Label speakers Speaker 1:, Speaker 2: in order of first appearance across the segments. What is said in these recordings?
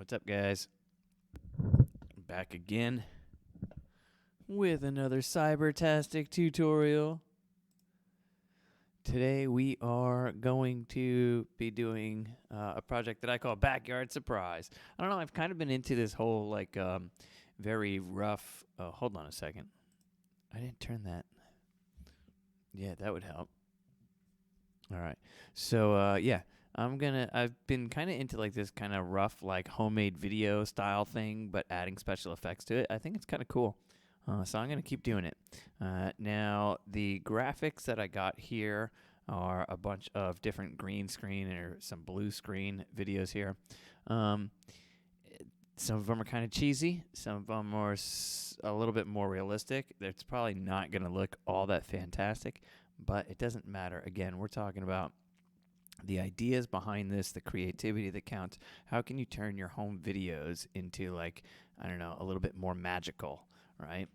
Speaker 1: What's up, guys? Back again with another Cybertastic tutorial. Today we are going to be doing a project that I call Backyard Surprise. I don't know, I've kind of been into this whole very rough, hold on a second. I didn't turn that. Yeah, that would help. All right. So, yeah, I've been kind of into like this kind of rough, like homemade video style thing, but adding special effects to it. I think it's kind of cool. So I'm going to keep doing it. Now, the graphics that I got here are a bunch of different green screen or some blue screen videos here. Some of them are kind of cheesy. Some of them are a little bit more realistic. It's probably not going to look all that fantastic, but it doesn't matter. Again, we're talking about the ideas behind this, the creativity that counts. How can you turn your home videos into, like, I don't know, a little bit more magical, right?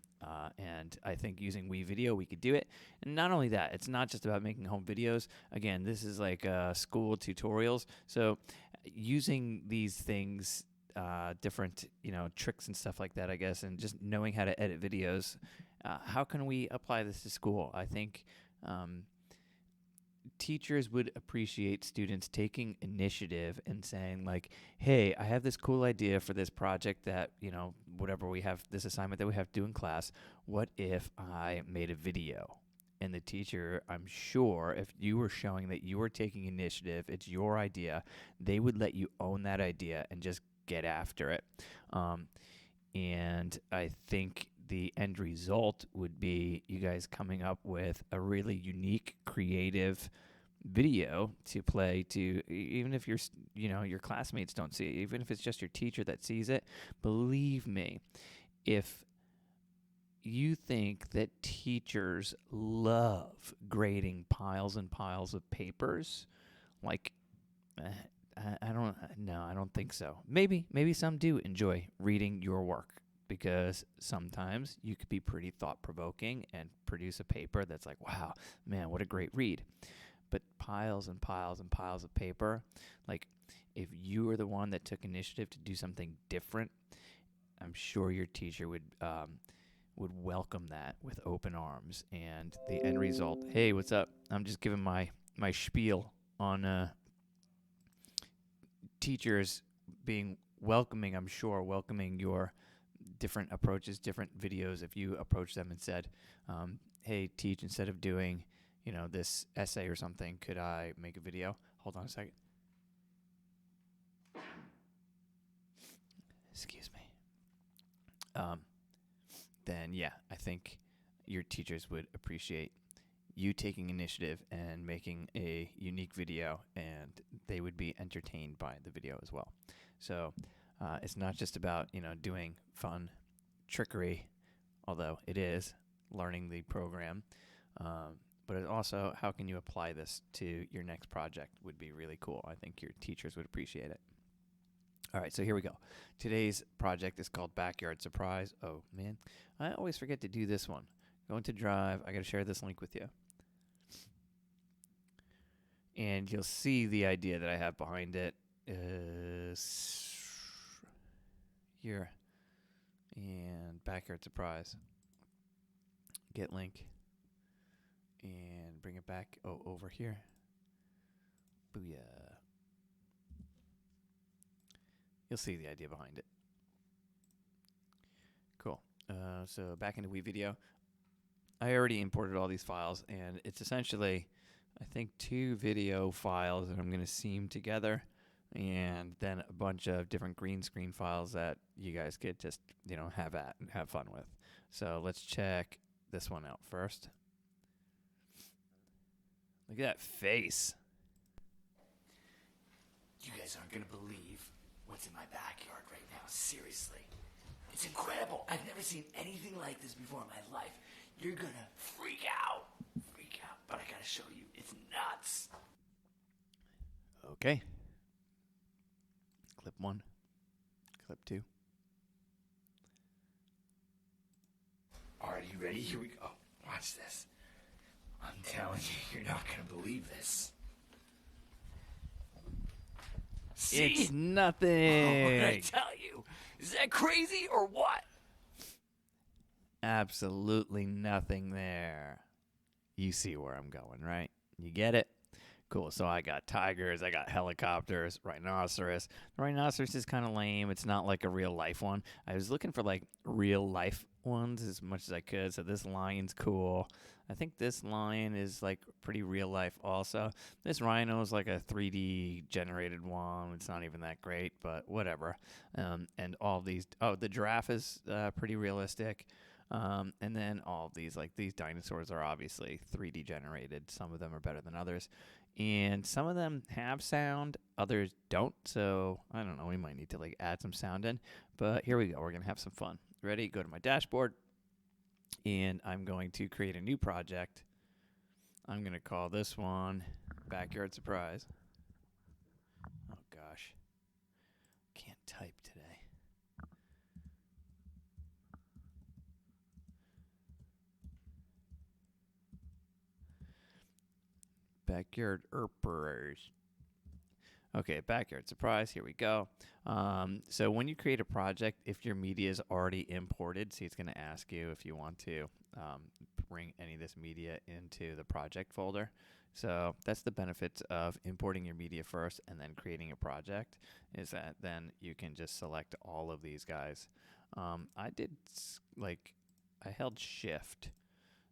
Speaker 1: And I think using WeVideo, we could do it. And not only that, it's not just about making home videos. Again, this is like school tutorials. So using these things, different, tricks and stuff like that, I guess, and just knowing how to edit videos, how can we apply this to school? I think teachers would appreciate students taking initiative and saying, like, hey, I have this cool idea for this project that, whatever we have, this assignment that we have to do in class. What if I made a video? And the teacher, I'm sure, if you were showing that you were taking initiative, it's your idea, they would let you own that idea and just get after it. And I think the end result would be you guys coming up with a really unique, creative video to play to, even if your classmates don't see it, even if it's just your teacher that sees it. Believe me, if you think that teachers love grading piles and piles of papers, like, I don't think so. Maybe some do enjoy reading your work, because sometimes you could be pretty thought-provoking and produce a paper that's like, wow, man, what a great read. But piles and piles and piles of paper, like, if you were the one that took initiative to do something different, I'm sure your teacher would welcome that with open arms. And the end result, hey, what's up? I'm just giving my spiel on teachers being welcoming, I'm sure, welcoming your different approaches, different videos. If you approach them and said, hey, teach, instead of doing, this essay or something, could I make a video? Hold on a second. Excuse me. Then, yeah, I think your teachers would appreciate you taking initiative and making a unique video, and they would be entertained by the video as well. So it's not just about, doing fun trickery, although it is, learning the program, but it also, how can you apply this to your next project would be really cool. I think your teachers would appreciate it. All right, so here we go. Today's project is called Backyard Surprise. Oh, man, I always forget to do this one. Go into Drive. I got to share this link with you. And you'll see the idea that I have behind it. Here. And Backyard Surprise. Get link. And bring it back over here. Booyah. You'll see the idea behind it. Cool. So back into WeVideo. I already imported all these files, and it's essentially, I think, 2 video files that I'm going to seam together, and then a bunch of different green screen files that you guys could just, have fun with. So let's check this one out first. Look at that face.
Speaker 2: You guys aren't going to believe what's in my backyard right now. Seriously. It's incredible. I've never seen anything like this before in my life. You're going to freak out. But I got to show you. It's nuts.
Speaker 1: Okay. Clip 1. Clip 2.
Speaker 2: All right, you ready? Here we go. Watch this. I'm telling you, you're not going to believe this. See?
Speaker 1: It's
Speaker 2: Oh, what did I
Speaker 1: nothing.
Speaker 2: tell you? Is that crazy or what?
Speaker 1: Absolutely nothing there. You see where I'm going, right? You get it? Cool. So I got tigers, I got helicopters, rhinoceros. The rhinoceros is kind of lame. It's not like a real life one. I was looking for like real life ones as much as I could. So this lion's cool. I think this lion is like pretty real life also. This rhino is like a 3D generated one. It's not even that great, but whatever. And all these, oh, the giraffe is pretty realistic. And then all of these, like these dinosaurs are obviously 3D generated. Some of them are better than others. And some of them have sound, others don't. So I don't know, we might need to like add some sound in. But here we go. We're going to have some fun. Ready? Go to my dashboard. And I'm going to create a new project. I'm going to call this one Backyard Surprise. Oh gosh. Can't type today. Backyard Surprise. Okay, backyard surprise. Here we go. So when you create a project, if your media is already imported, see, it's going to ask you if you want to bring any of this media into the project folder. So that's the benefits of importing your media first and then creating a project, is that then you can just select all of these guys. I did like, I held shift.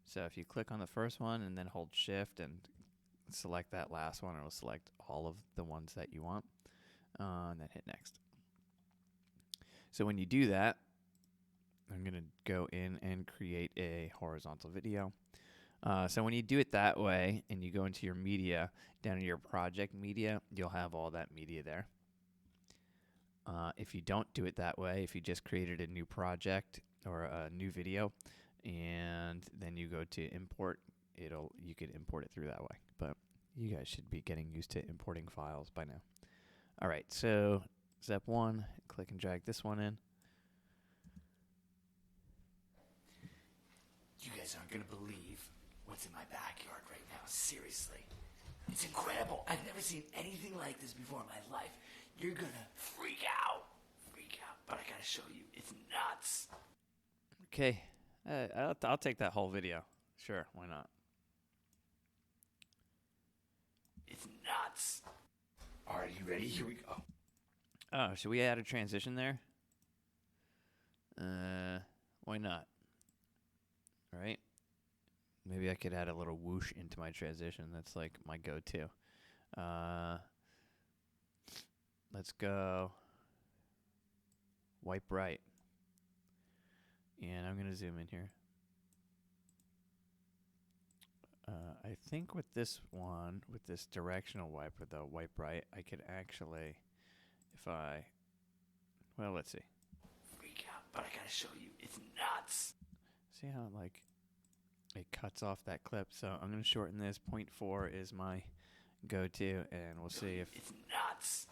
Speaker 1: So if you click on the first one and then hold shift and select that last one, it'll select all of the ones that you want, and then hit next. So when you do that, I'm going to go in and create a horizontal video. So when you do it that way and you go into your media, down in your project media, you'll have all that media there. If you don't do it that way, if you just created a new project or a new video and then you go to import, you could import it through that way. But you guys should be getting used to importing files by now. All right, so step one, click and drag this one in.
Speaker 2: You guys aren't gonna believe what's in my backyard right now. Seriously. It's incredible. I've never seen anything like this before in my life. You're gonna freak out. Freak out. But I gotta show you. It's nuts.
Speaker 1: Okay, I'll take that whole video. Sure, why not?
Speaker 2: It's nuts. Alright, you ready? Here we go.
Speaker 1: Oh, should we add a transition there? Why not? All right. Maybe I could add a little whoosh into my transition. That's like my go-to. Let's go wipe right. And I'm going to zoom in here. I think with this one, with this directional wipe or the wipe right, I could actually, well, let's see.
Speaker 2: Freak out, but I gotta show you. It's nuts.
Speaker 1: See how like it cuts off that clip. So I'm going to shorten this. 0.4 is my go-to, and we'll see if
Speaker 2: it's nuts.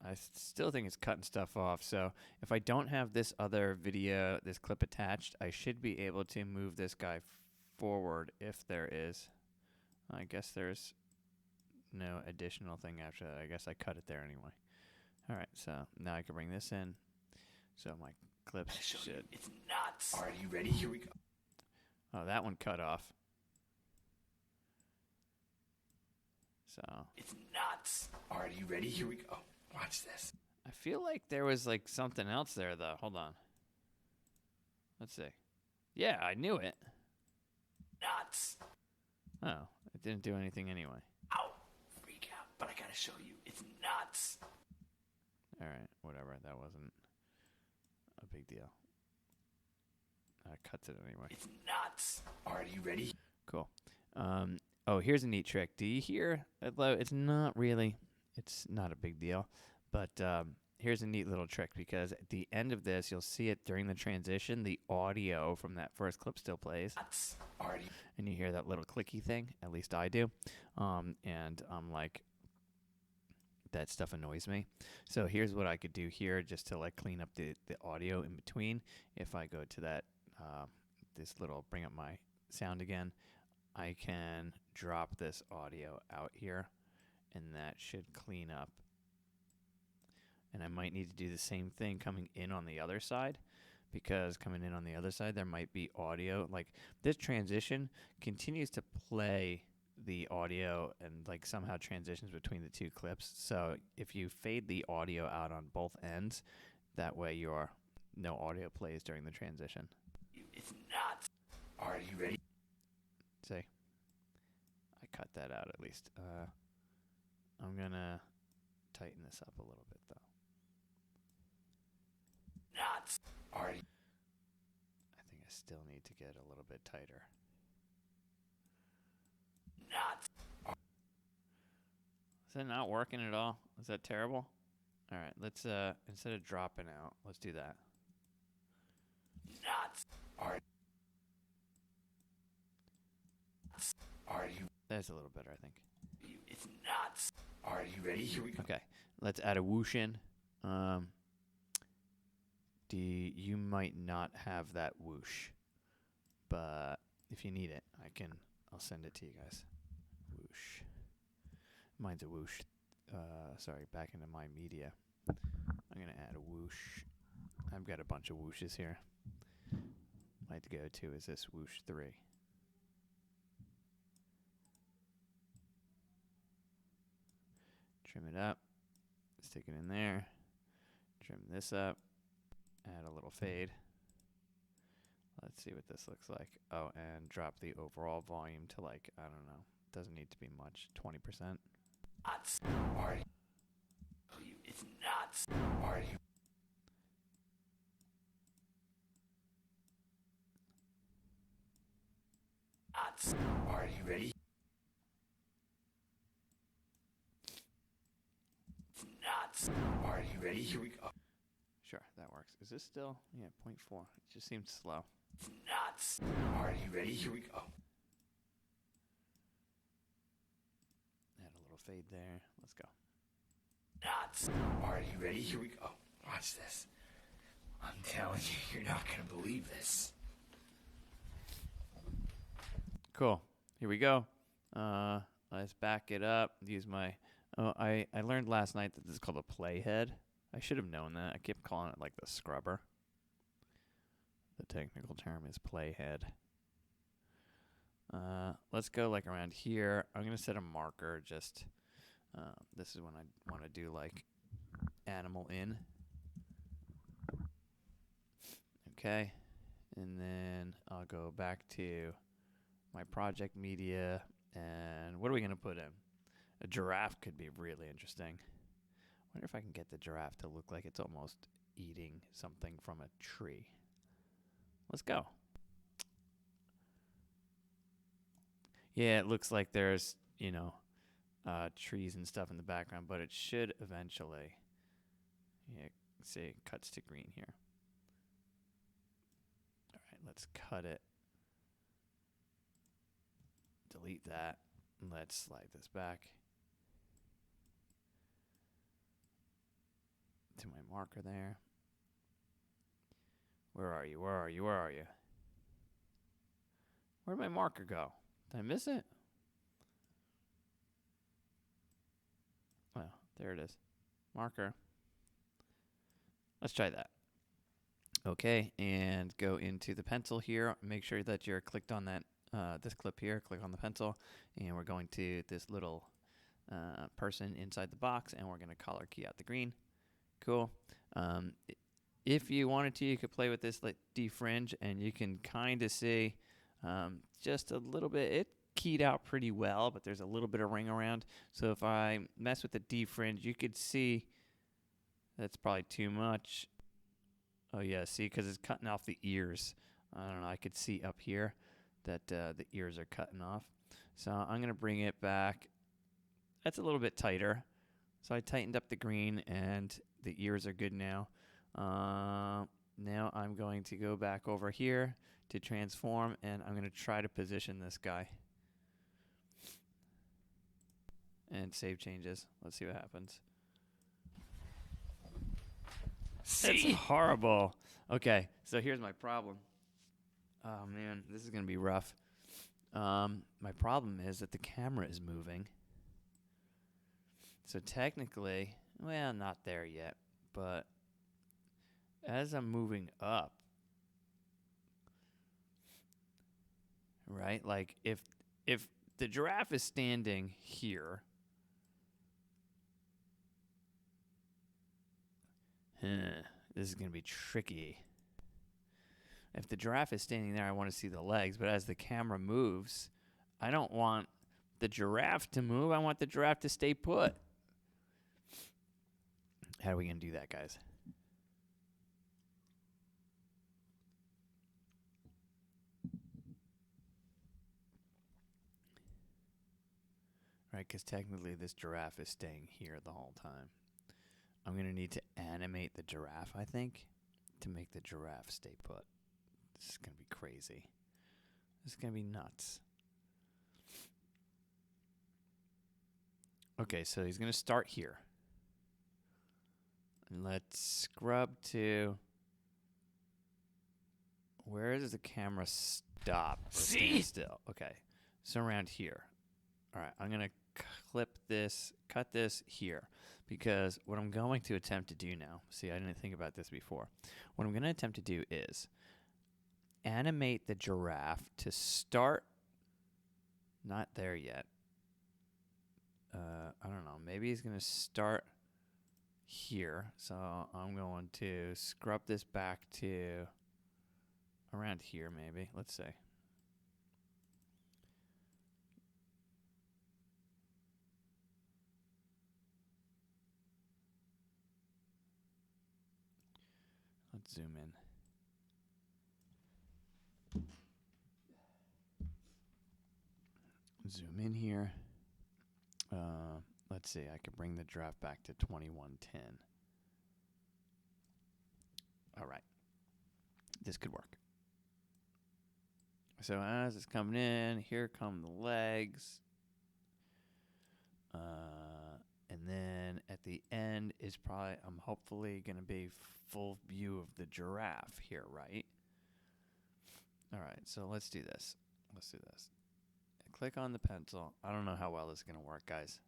Speaker 1: I still think it's cutting stuff off. So if I don't have this other video, this clip attached, I should be able to move this guy forward if there is. I guess there's no additional thing after that. I guess I cut it there anyway. All right, so now I can bring this in. So my clips should.
Speaker 2: It's nuts. All right, you ready? Here we go.
Speaker 1: Oh, that one cut off. So.
Speaker 2: It's nuts. All right, you ready? Here we go. Watch this.
Speaker 1: I feel like there was like something else there though. Hold on. Let's see. Yeah, I knew it.
Speaker 2: Nuts.
Speaker 1: Oh, it didn't do anything anyway.
Speaker 2: Ow. Freak out, but I gotta show you. It's nuts.
Speaker 1: All right, whatever. That wasn't a big deal. Cuts it anyway.
Speaker 2: It's nuts. All right, you ready?
Speaker 1: Cool. Oh, here's a neat trick. Do you hear? It's not really. It's not a big deal, but here's a neat little trick, because at the end of this, you'll see it during the transition. The audio from that first clip still plays, and you hear that little clicky thing. At least I do, and I'm like, that stuff annoys me. So here's what I could do here, just to like clean up the audio in between. If I go to that, this little, bring up my sound again, I can drop this audio out here, and that should clean up and I might need to do the same thing coming in on the other side, because coming in on the other side there might be audio. Like this transition continues to play the audio and like somehow transitions between the two clips. So if you fade the audio out on both ends, that way your no audio plays during the transition.
Speaker 2: It's not. Are you ready?
Speaker 1: See, I cut that out at least. I'm gonna tighten this up a little bit though.
Speaker 2: Not. Are you?
Speaker 1: I think I still need to get a little bit tighter.
Speaker 2: Not.
Speaker 1: Is that not working at all? Is that terrible? All right, let's instead of dropping out, let's do that.
Speaker 2: Not. Are you?
Speaker 1: That's a little better, I think.
Speaker 2: It's not. Are you ready? Here we go.
Speaker 1: Okay, let's add a whoosh in. You might not have that whoosh, but if you need it, I'll send it to you guys. Whoosh. Mine's a whoosh. Sorry, back into my media. I'm gonna add a whoosh. I've got a bunch of whooshes here. My go-to is this whoosh 3. Trim it up, stick it in there, trim this up, add a little fade. Let's see what this looks like. Oh, and drop the overall volume to like, I don't know, doesn't need to be much, 20%.
Speaker 2: Are you? It's not. Are you? Not. Are you ready? It's not. Are you ready? Here we go.
Speaker 1: Sure, that works. Is this still? Yeah, 0.4. It just seems slow.
Speaker 2: It's not. Are you ready? Here we go.
Speaker 1: Add a little fade there. Let's go.
Speaker 2: Not. Are you ready? Here we go. Watch this. I'm telling you, you're not going to believe this.
Speaker 1: Cool. Here we go. Let's back it up. Use my... Oh, I learned last night that this is called a playhead. I should have known that. I kept calling it like the scrubber. The technical term is playhead. Let's go like around here. I'm going to set a marker. Just this is when I want to do like animal in. Okay. And then I'll go back to my project media. And what are we going to put in? A giraffe could be really interesting. Wonder if I can get the giraffe to look like it's almost eating something from a tree. Let's go. Yeah, it looks like there's, trees and stuff in the background, but it should eventually. Yeah, see, it cuts to green here. All right, let's cut it. Delete that. Let's slide this back to my marker there. Where are you? Where are you? Where are you? Where'd my marker go? Did I miss it? Well, there it is. Marker. Let's try that. Okay, and go into the pencil here. Make sure that you're clicked on that this clip here. Click on the pencil, and we're going to this little person inside the box, and we're going to color key out the green. Cool. If you wanted to, you could play with this like defringe, and you can kind of see just a little bit. It keyed out pretty well, but there's a little bit of ring around. So if I mess with the defringe, you could see that's probably too much. Oh yeah, see, because it's cutting off the ears. I don't know. I could see up here that the ears are cutting off. So I'm gonna bring it back. That's a little bit tighter. So I tightened up the green, and the ears are good now. Now I'm going to go back over here to transform, and I'm going to try to position this guy. And save changes. Let's see what happens. It's horrible. Okay, so here's my problem. Oh, man, this is going to be rough. My problem is that the camera is moving. So technically, well, not there yet. But as I'm moving up, right? Like if the giraffe is standing here, this is going to be tricky. If the giraffe is standing there, I want to see the legs, but as the camera moves, I don't want the giraffe to move. I want the giraffe to stay put. How are we going to do that, guys? Right, because technically this giraffe is staying here the whole time. I'm going to need to animate the giraffe, I think, to make the giraffe stay put. This is going to be crazy. This is going to be nuts. Okay, so he's going to start here. And let's scrub to... Where does the camera stop?
Speaker 2: See?
Speaker 1: Still. Okay, so around here. All right, I'm going to cut this here, because what I'm going to attempt to do now, see, I didn't think about this before. What I'm going to attempt to do is animate the giraffe to start, not there yet. I don't know, maybe he's going to start here. So I'm going to scrub this back to around here, maybe. Let's see. Let's zoom in. Zoom in here. Let's see, I could bring the draft back to 2110. All right. This could work. So as it's coming in, here come the legs. And then at the end is probably, I'm hopefully going to be full view of the giraffe here, right? All right, so let's do this. Click on the pencil. I don't know how well this is going to work, guys.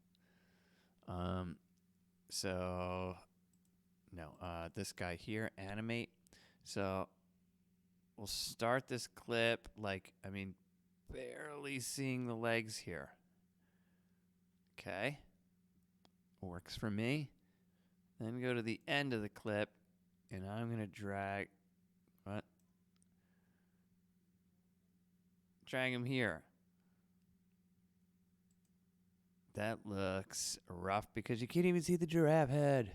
Speaker 1: This guy here, animate. So we'll start this clip barely seeing the legs here. Okay. Works for me. Then go to the end of the clip, and I'm going to drag him here. That looks rough because you can't even see the giraffe head.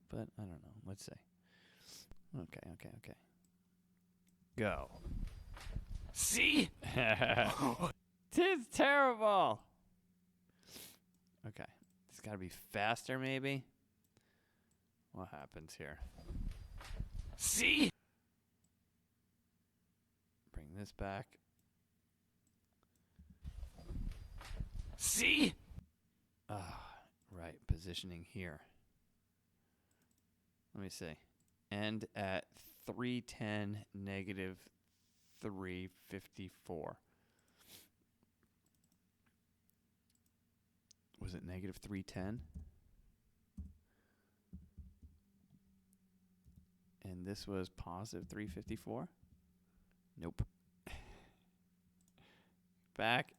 Speaker 1: But I don't know. Let's see. Okay. Go.
Speaker 2: See?
Speaker 1: It's terrible. Okay. It's got to be faster, maybe. What happens here?
Speaker 2: See?
Speaker 1: Bring this back.
Speaker 2: See?
Speaker 1: Right. Positioning here. Let me see. End at 310, negative 354. Was it negative 310? And this was positive 354? Nope. Back.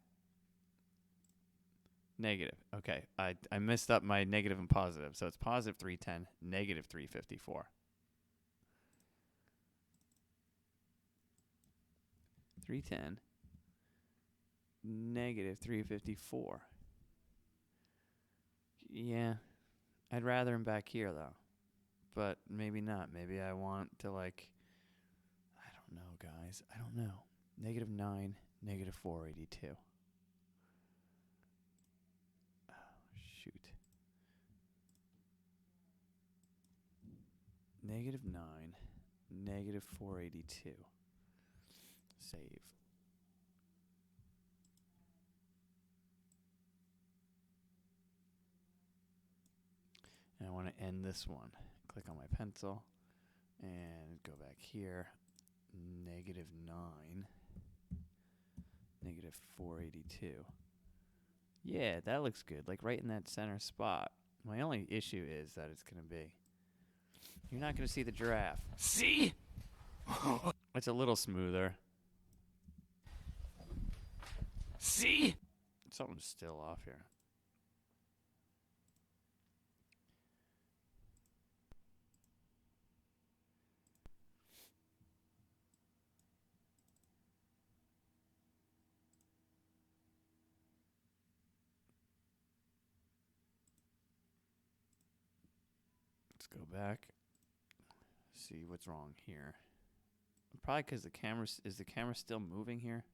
Speaker 1: Negative. Okay. I messed up my negative and positive. So it's positive 310, negative 354. 310, negative 354. Yeah. I'd rather him back here, though. But maybe not. Maybe I want to, I don't know, guys. I don't know. Negative 9, negative 482. Oh, shoot. Negative 9, negative 482. Save. And I want to end this one. Click on my pencil and go back here. Negative 9, negative 482. Yeah, that looks good. Like right in that center spot. My only issue is that it's going to be You're not going to see the giraffe.
Speaker 2: See?
Speaker 1: It's a little smoother.
Speaker 2: See?
Speaker 1: Something's still off here. Let's go back. See what's wrong here. Probably because the camera's... Is the camera still moving here?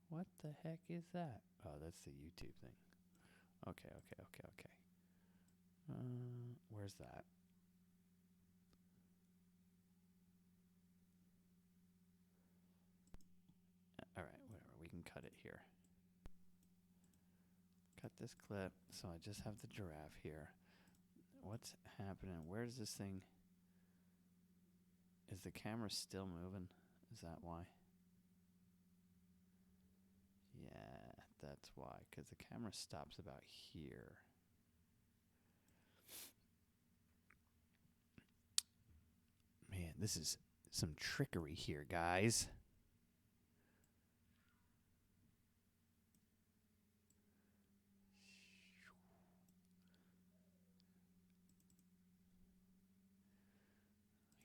Speaker 1: What the heck is that? Oh, that's the YouTube thing. Okay. Where's that? All right, whatever. We can cut it here. Cut this clip. So I just have the giraffe here. What's happening? Where's this thing? Is the camera still moving? Is that why? Yeah, that's why. Because the camera stops about here. Man, this is some trickery here, guys.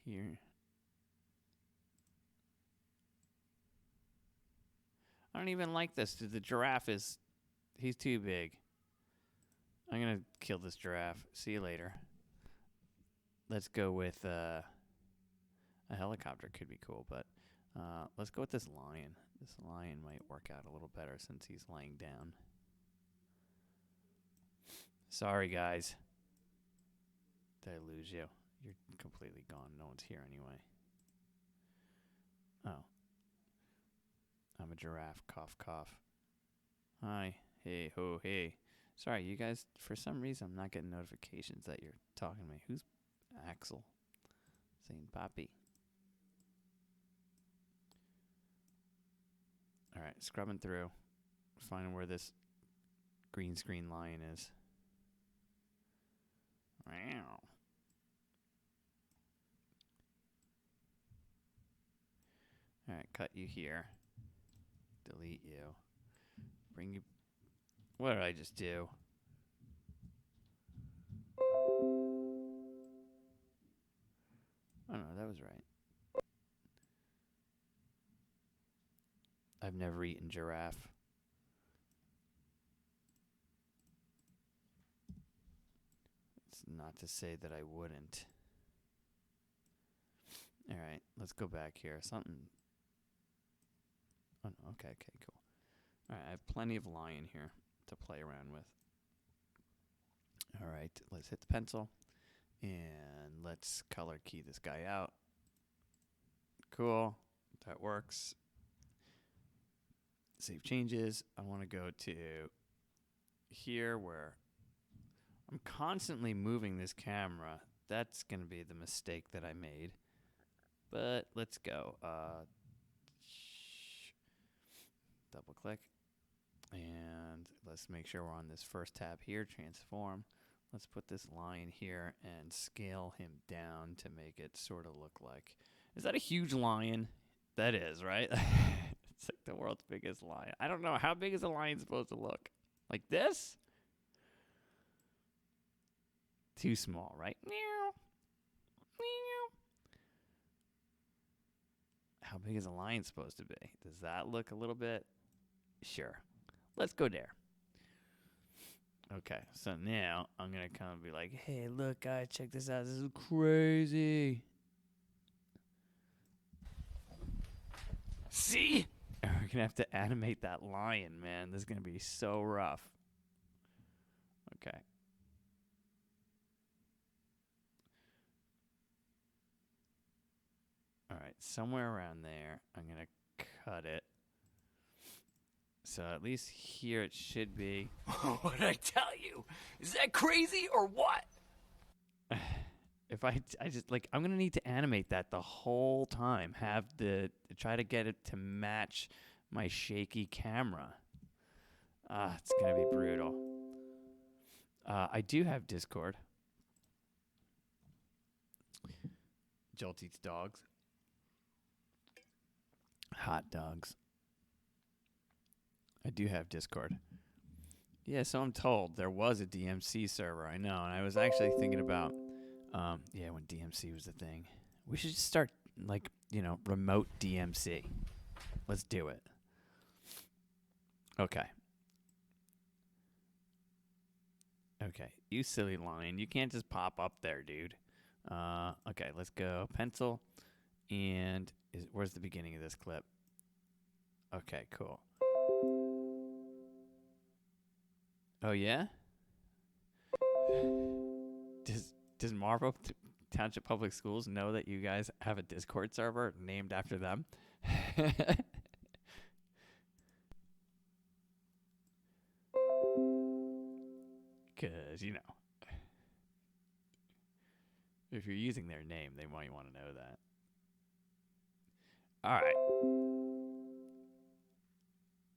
Speaker 1: Here. I don't even like this. The giraffe is... He's too big. I'm going to kill this giraffe. See you later. Let's go with... a helicopter could be cool, but let's go with this lion. This lion might work out a little better since he's laying down. Sorry, guys. Did I lose you? You're completely gone. No one's here anyway. Oh. I'm a giraffe. Cough, cough. Hi. Hey, ho, hey. Sorry, you guys, for some reason, I'm not getting notifications that you're talking to me. Who's Axel? Saying Papi. All right, scrubbing through, finding where this green screen lion is. Wow. All right, cut you here. Delete you. Bring you... What did I just do? Oh, no, that was right. I've never eaten giraffe. It's not to say that I wouldn't. All right, let's go back here. Something... Oh, no, okay, cool. All right, I have plenty of lion here to play around with. All right, let's hit the pencil. And let's color key this guy out. Cool, that works. Save changes. I want to go to here where I'm constantly moving this camera. That's going to be the mistake that I made. But let's go. Double click. And let's make sure we're on this first tab here, transform. Let's put this line here and scale him down to make it sort of look like... Is that a huge lion? That is, right? It's like the world's biggest lion. I don't know. How big is a lion supposed to look? Like this? Too small, right? Meow. Meow. How big is a lion supposed to be? Does that look a little bit? Sure. Let's go there. Okay, so now I'm going to kind of be like, hey, look, guys, check this out. This is crazy.
Speaker 2: See?
Speaker 1: And we're going to have to animate that lion, man. This is going to be so rough. Okay. All right, somewhere around there, I'm going to cut it. So at least here it should be.
Speaker 2: What did I tell you? Is that crazy or what?
Speaker 1: If I just like, I'm going to need to animate that the whole time. Try to get it to match my shaky camera. It's going to be brutal. I do have Discord. Jolt eats dogs. Hot dogs. I do have Discord. Yeah, so I'm told there was a DMC server. I know, and I was actually thinking about, when DMC was a thing. We should just start, like, remote DMC. Let's do it. Okay. Okay, you silly lion. You can't just pop up there, dude. Okay, let's go. Pencil. And where's the beginning of this clip? Okay, cool. Oh, yeah? Does Marlboro Township Public Schools know that you guys have a Discord server named after them? Because, if you're using their name, they might want to know that. All right.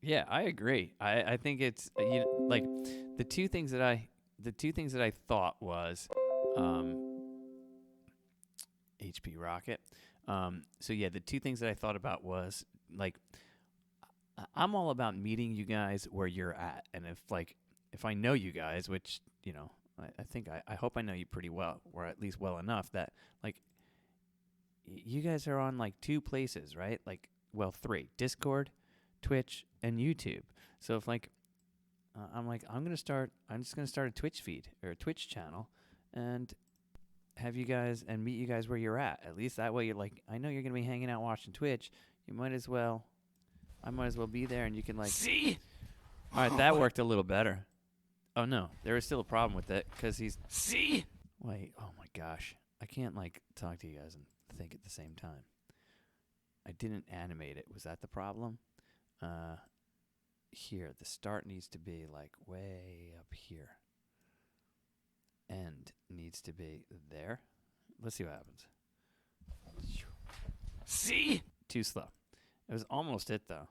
Speaker 1: Yeah, I agree. I think it's like the two things that I thought was HP Rocket. So yeah, the two things that I thought about was like I'm all about meeting you guys where you're at, and if I know you guys, which I think I hope I know you pretty well, or at least well enough that like you guys are on like two places, right? Like, well, three: Discord, Twitch, and YouTube. So if I'm just gonna start a Twitch feed or a Twitch channel, and have you guys and meet you guys where you're at. At least that way you're like, I know you're gonna be hanging out watching Twitch. I might as well be there, and you can like.
Speaker 2: See?
Speaker 1: All right, that worked a little better. Oh no, there is still a problem with it because he's.
Speaker 2: See?
Speaker 1: Wait, oh my gosh, I can't like talk to you guys and think at the same time. I didn't animate it. Was that the problem? Here, the start needs to be like way up here. End needs to be there. Let's see what happens.
Speaker 2: See?
Speaker 1: Too slow. It was almost it though.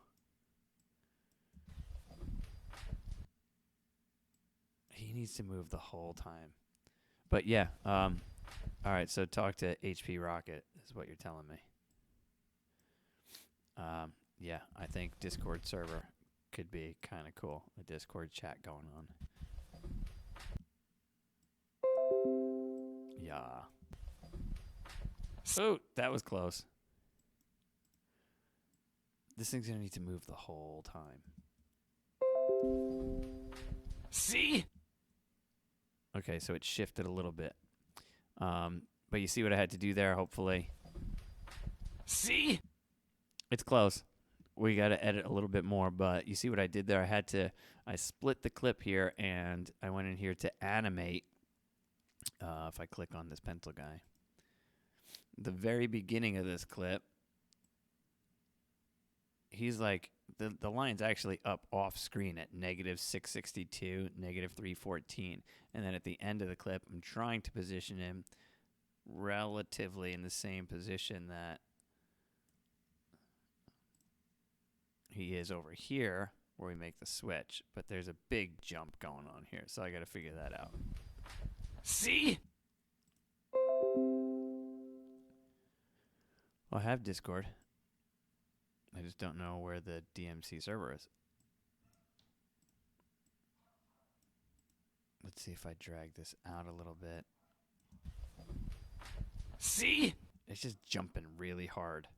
Speaker 1: He needs to move the whole time. But yeah, all right, so talk to HP Rocket is what you're telling me. Yeah, I think Discord server could be kind of cool. A Discord chat going on. Yeah. Oh, that was close. This thing's going to need to move the whole time.
Speaker 2: See?
Speaker 1: Okay, so it shifted a little bit. But you see what I had to do there, hopefully.
Speaker 2: See?
Speaker 1: It's close. We got to edit a little bit more, but you see what I did there? I split the clip here, and I went in here to animate. If I click on this pencil guy. The very beginning of this clip, he's like, the line's actually up off screen at -662, -314. And then at the end of the clip, I'm trying to position him relatively in the same position that he is over here where we make the switch. But there's a big jump going on here, so I got to figure that out.
Speaker 2: See?
Speaker 1: Well, I have Discord. I just don't know where the DMC server is. Let's see if I drag this out a little bit.
Speaker 2: See?
Speaker 1: It's just jumping really hard.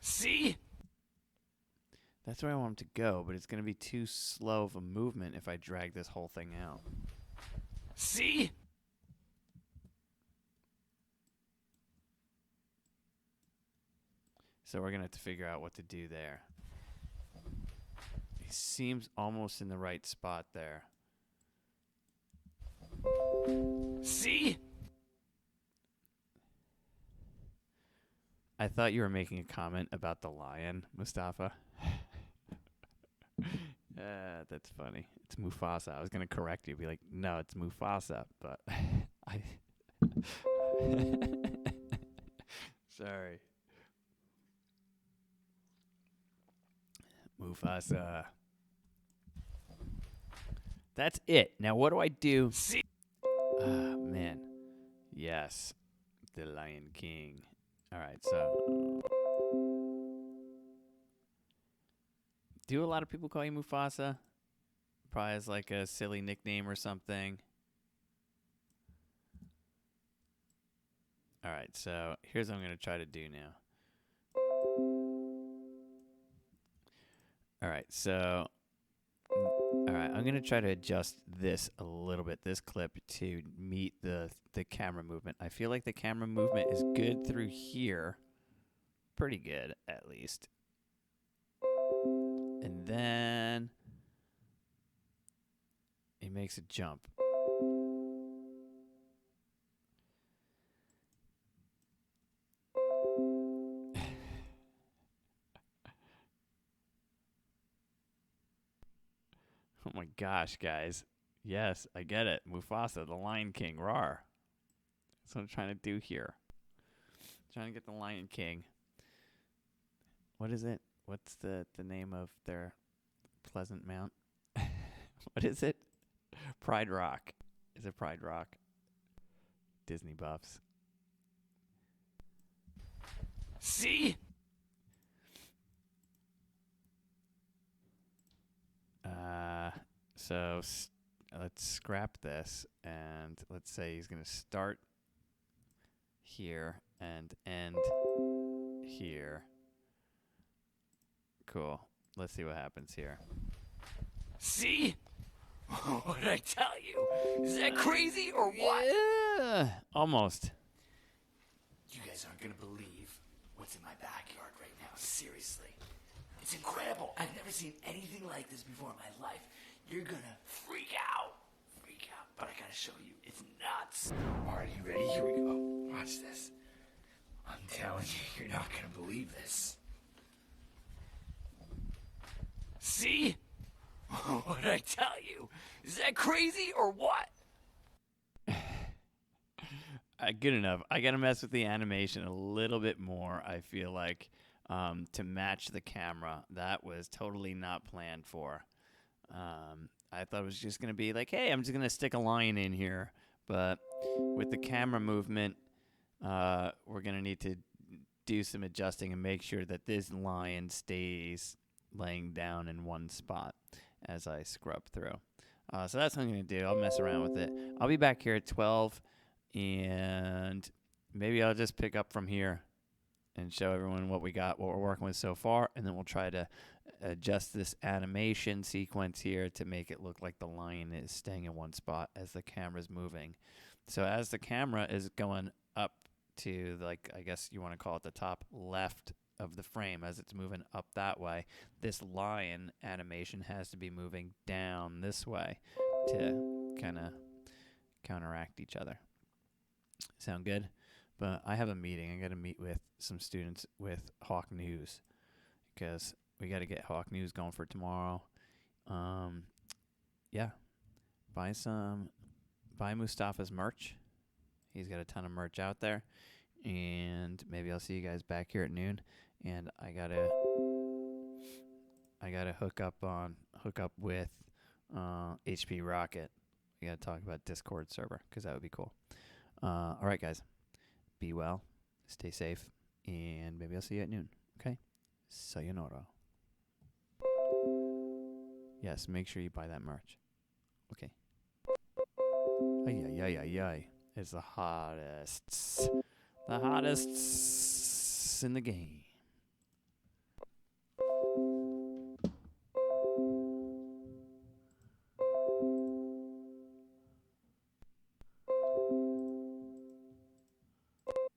Speaker 2: See?
Speaker 1: That's where I want him to go, but it's going to be too slow of a movement if I drag this whole thing out.
Speaker 2: See?
Speaker 1: So we're going to have to figure out what to do there. He seems almost in the right spot there.
Speaker 2: See?
Speaker 1: I thought you were making a comment about the lion, Mustafa. That's funny. It's Mufasa. I was going to correct you. Be like, no, it's Mufasa. But I... Sorry. Mufasa. That's it. Now, what do I do?
Speaker 2: See?
Speaker 1: Ah, man. Yes. The Lion King. All right, so do a lot of people call you Mufasa? Probably as like a silly nickname or something. All right, so here's what I'm going to try to do now. All right, so I'm going to try to adjust this a little bit, this clip, to meet the camera movement. I feel like the camera movement is good through here. Pretty good, at least. And then he makes a jump. Oh my gosh, guys. Yes, I get it. Mufasa, the Lion King. Rawr. That's what I'm trying to do here. I'm trying to get the Lion King. What is it? What's the name of their Pleasant Mount? What is it? Pride Rock. Is it Pride Rock? Disney buffs.
Speaker 2: See?
Speaker 1: So let's scrap this, and let's say he's going to start here and end here. Cool. Let's see what happens here.
Speaker 2: See? What did I tell you? Is that crazy or what?
Speaker 1: Yeah, almost.
Speaker 2: You guys aren't gonna believe what's in my backyard right now. Seriously. It's incredible. I've never seen anything like this before in my life. You're gonna freak out. Freak out. But I gotta show you. It's nuts. Alright, you ready? Here we go. Watch this. I'm telling you, you're not gonna believe this. See? What did I tell you? Is that crazy or what?
Speaker 1: Good enough. I gotta mess with the animation a little bit more. I feel like to match the camera. That was totally not planned for. I thought it was just gonna be like, hey, I'm just gonna stick a line in here. But with the camera movement, we're gonna need to do some adjusting and make sure that this lion stays laying down in one spot as I scrub through. So that's what I'm going to do. I'll mess around with it. I'll be back here at 12, and maybe I'll just pick up from here and show everyone what we got, what we're working with so far, and then we'll try to adjust this animation sequence here to make it look like the lion is staying in one spot as the camera's moving. So as the camera is going up to, like, I guess you want to call it the top left of the frame, as it's moving up that way, this lion animation has to be moving down this way to kind of counteract each other. Sound good? But I have a meeting. I got to meet with some students with Hawk News because we got to get Hawk News going for tomorrow. Yeah, buy Mustafa's merch. He's got a ton of merch out there, and maybe I'll see you guys back here at noon. And I gotta hook up with HP Rocket. We gotta talk about Discord server because that would be cool. All right, guys, be well, stay safe, and maybe I'll see you at noon. Okay, sayonara. Yes, make sure you buy that merch. Okay. Ay, ay, ay, ay, ay. It's the hottest in the game.